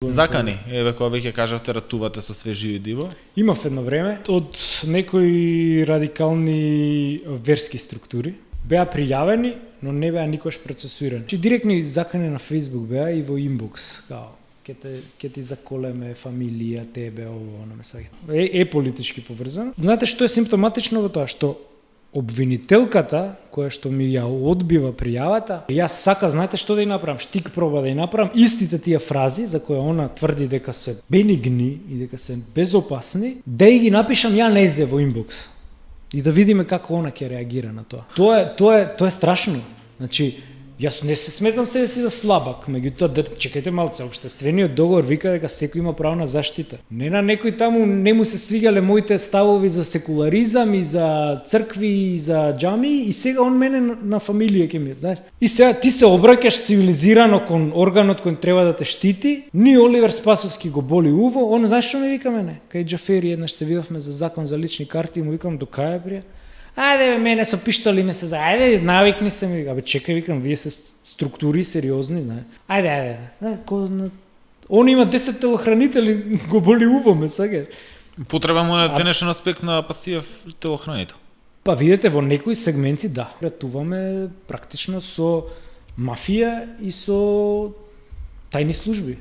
Закани, еве кога веќе кажавте ратувате со све живи диво. Имав едно време од некои радикални верски структури. Беа пријавени, но не беа никош процесуирани. Чи директни закани на Facebook беа и во инбокс, као ќе ти заколеме фамилија, тебе, ово, оно ме сваѓа. Е политички поврзано. Знаете што е симптоматично во тоа? Што обвинителката, која што ми ја одбива пријавата, јас сака, знаете што да ја направам? Штик проба да ја направам истите тие фрази за кои она тврди дека се бенигни и дека се безопасни, да ги напишам ја незе во инбокс. И да видиме како она ќе реагира на тоа. Тоа е страшно. Значи, јас не се сметам себе си за слабак, меѓутоа чекајте малце, општествениот договор вика дека секој има право на заштита. Не на некој таму не му се свигале моите ставови за секуларизам и за цркви и за џами и сега он мене на фамилија ќе ми, знаеш. И сега ти се обраќаш цивилизирано кон органот кој треба да те штити. Ни Оливер Спасовски го боли уво, он знаеш што ми вика мене? Кај Џафери еднаш се видовме за закон за лични карти и му викам до кај прија? Ајде бе, мене со пиштоли ме се за... Ајде, навикни се ми. Абе, чекај, викам, вие се структури сериозни, знаеш. Ајде. Он има 10 телохранители, го боли уво ме, сега. Потреба му е денешен аспект на пасијев телохранител. Па видите, во некои сегменти да. Ратуваме практично со мафија и со тајни служби.